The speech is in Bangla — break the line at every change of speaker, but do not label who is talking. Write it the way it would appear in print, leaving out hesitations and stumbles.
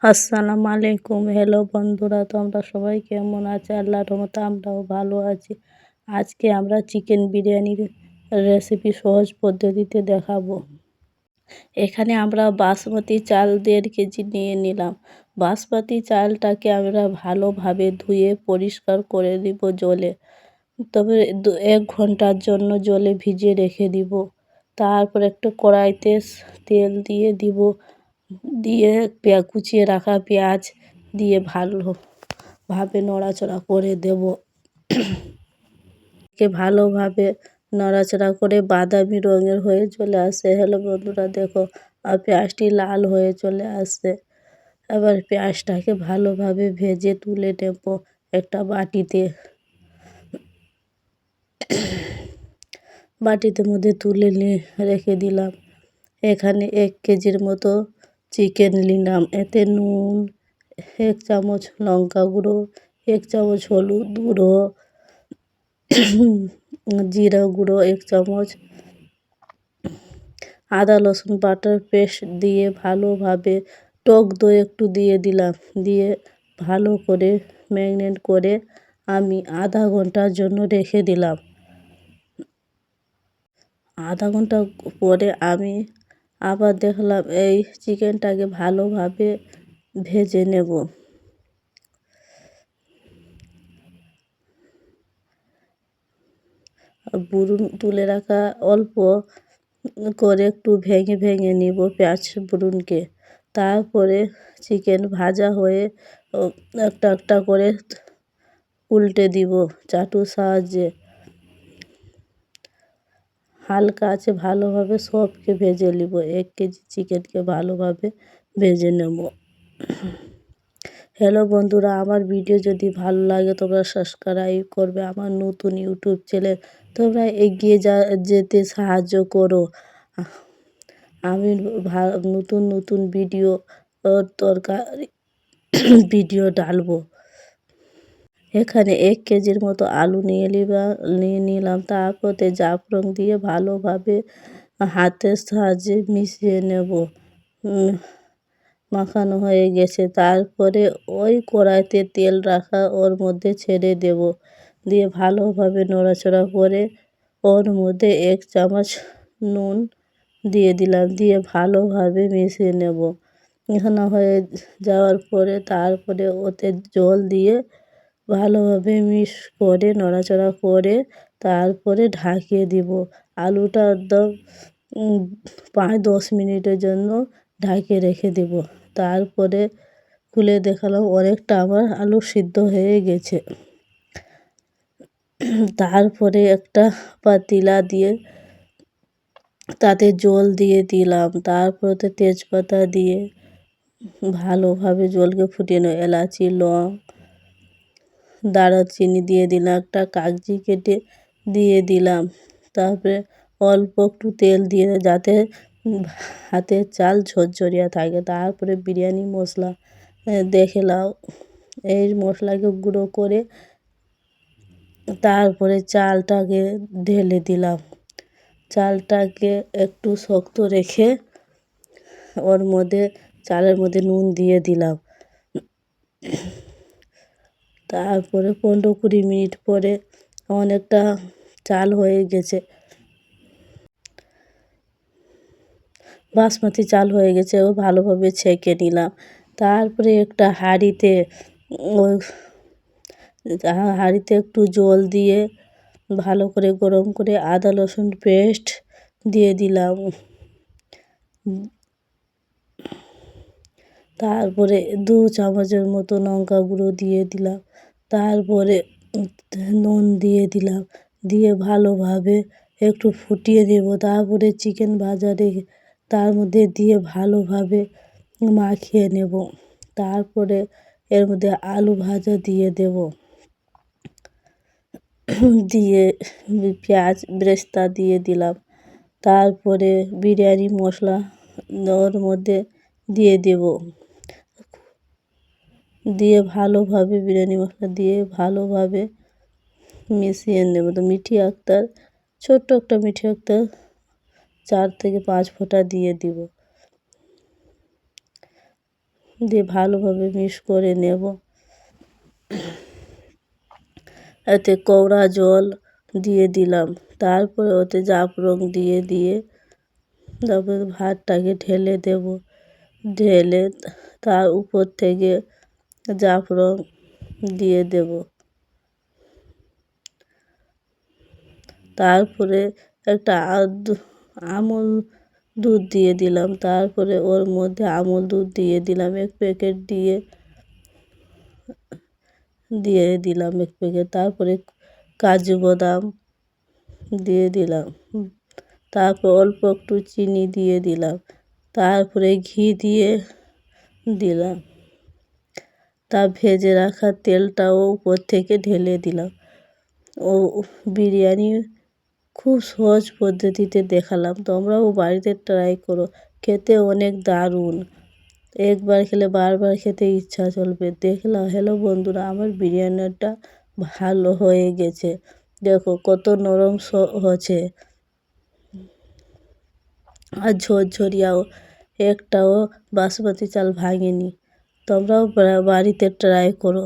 আসসালামু আলাইকুম। হ্যালো বন্ধুরা, তোমরা সবাই কেমন আছো? আল্লাহর রহমতে আমরাও ভালো আছি। আজকে আমরা চিকেন বিরিয়ানির রেসিপি সহজ পদ্ধতিতে দেখাবো। এখানে আমরা বাসমতি চাল 1.5 কেজি নিয়ে নিলাম। বাসমতি চালটাকে আমরা ভালোভাবে ধুয়ে পরিষ্কার করে দিব জলে। তবে 1 ঘন্টার জন্য জলে ভিজিয়ে রেখে দিব। তারপর একটা কড়াইতে তেল দিয়ে দিব। দিয়ে কুচিয়ে রাখা পেঁয়াজ দিয়ে ভালোভাবে নড়াচড়া করে দেব। ভালোভাবে নড়াচড়া করে বাদামি রঙের হয়ে চলে আসে। হ্যালো বন্ধুরা, দেখো পেঁয়াজটি লাল হয়ে চলে আসছে। এবার পেঁয়াজটাকে ভালোভাবে ভেজে তুলে নেব একটা বাটিতে। বাটিতে মধ্যে তুলে রেখে দিলাম। এখানে 1 কেজির মতো চিকেন নিলাম। এতে নুন, 1 চামচ লঙ্কা গুঁড়ো, 1 চামচ হলুদ গুঁড়ো, জিরা গুঁড়ো 1 চামচ, আদা রসুন বাটার পেস্ট দিয়ে ভালোভাবে টক দই একটু দিয়ে দিলাম। দিয়ে ভালো করে ম্যারিনেট করে আমি আধা ঘন্টার জন্য রেখে দিলাম। আধা ঘন্টা পরে আমি আবার দেখলাম এই চিকেনটাকে ভালোভাবে ভেজে নেব। বুরুন তুলে রাখা অল্প করে একটু ভেঙে ভেঙে নিব পেঁয়াজ বুরুনকে। তারপরে চিকেন ভাজা হয়ে একটা একটা করে উল্টে দিব চাটুর সাহায্যে। হালকা আছে ভালোভাবে সবকে ভেজে নিব। 1 কেজি চিকেনকে ভালোভাবে ভেজে নেব। হ্যালো বন্ধুরা, আমার ভিডিও যদি ভালো লাগে তোমরা সাবস্ক্রাইব করবে আমার নতুন ইউটিউব চ্যানেল। তোমরা এগিয়ে যেতে সাহায্য করো। আমি নতুন নতুন ভিডিও তরকারি ভিডিও ডালবো। এখানে 1 কেজির মতো আলু নিয়ে নিলাম। তারপরে জাফরান দিয়ে ভালোভাবে হাতের সাহায্যে মিশিয়ে নেব। মাখানো হয়ে গেছে। তারপরে ওই কড়াইতে তেল রাখা ওর মধ্যে ছেড়ে দেব। দিয়ে ভালোভাবে নড়াচড়া করে ওর মধ্যে 1 চামচ নুন দিয়ে দিলাম। দিয়ে ভালোভাবে মিশিয়ে নেব। মেশানো হয়ে যাওয়ার পরে তারপরে ওতে জল দিয়ে ভালোভাবে মিক্স করে নড়াচড়া করে তারপরে ঢাকিয়ে দিব। আলুটা একদম 5-10 মিনিটের জন্য ঢাকিয়ে রেখে দেব। তারপরে খুলে দেখালাম অনেকটা আমার আলু সিদ্ধ হয়ে গেছে। তারপরে একটা পাতিলা দিয়ে তাতে জল দিয়ে দিলাম। তারপরে তেজপাতা দিয়ে ভালোভাবে জলকে ফুটিয়ে নেব। এলাচি, লং, দারুচিনি দিয়ে দিলাম। একটা কাগজি কেটে দিয়ে দিলাম। তারপরে অল্প একটু তেল দিয়ে যাতে হাতের চাল ঝরঝরিয়া থাকে। তারপরে বিরিয়ানি মশলা দেখে নাও। এই মশলাকে গুঁড়ো করে তারপরে চালটাকে ঢেলে দিলাম। চালটাকে একটু শক্ত রেখে ওর মধ্যে চালের মধ্যে নুন দিয়ে দিলাম। তারপরে 15-20 মিনিট পরে অনেকটা চাল হয়ে গেছে। বাসমতি চাল হয়ে গেছে ও ভালোভাবে ছেঁকে নিলাম। তারপরে একটা হাঁড়িতে একটু জল দিয়ে ভালো করে গরম করে আদা রসুন পেস্ট দিয়ে দিলাম। তারপরে 2 চামচের মতো লঙ্কা গুঁড়ো দিয়ে দিলাম। তারপরে নুন দিয়ে দিলাম। দিয়ে ভালোভাবে একটু ফুটিয়ে দেব। তারপরে চিকেন ভাজা রেখে তার মধ্যে দিয়ে ভালোভাবে মাখিয়ে নেব। তারপরে এর মধ্যে আলু ভাজা দিয়ে দেব। দিয়ে পেঁয়াজ বেরেস্তা দিয়ে দিলাম। তারপরে বিরিয়ানি মশলা ওর মধ্যে দিয়ে দেব। দিয়ে ভালোভাবে বিরিয়ানি মশলা দিয়ে ভালোভাবে মিশিয়ে নেব। তো মিঠি আক্তার ছোট্ট একটা মিঠি আক্তার 4 থেকে 5 ফোঁটা দিয়ে দিব। দিয়ে ভালোভাবে মিক্স করে নেব। এতে কেওড়া জল দিয়ে দিলাম, তারপরে ওতে জাফলং দিয়ে তারপরে ভাতটাকে ঢেলে দেব। ঢেলে তার উপর থেকে জাফলং দিয়ে দেব। তারপরে একটা আমুল দুধ দিয়ে দিলাম, তারপরে ওর মধ্যে আমুল দুধ দিয়ে দিলাম 1 প্যাকেট দিয়ে দিলাম 1 প্যাকেট। তারপরে কাজু বাদাম দিয়ে দিলাম, তারপর অল্প একটু চিনি দিয়ে দিলাম, তারপরে ঘি দিয়ে দিলাম, তা ভেজে রাখা তেলটাও উপর থেকে ঢেলে দিলাম। ও বিরিয়ানি খুব সহজ পদ্ধতিতে দেখালাম, তোমরাও বাড়িতে ট্রাই করো, খেতে অনেক দারুণ। একবার খেলে বারবার খেতে ইচ্ছা চলবে। দেখলাম, হ্যালো বন্ধুরা, আমার বিরিয়ানিটা ভালো হয়ে গেছে। দেখো কত নরম হয়েছে আর ঝরঝরিয়াও, একটাও বাসমতি চাল ভাঙেনি। তোমরাও বাড়িতে ট্রাই করো।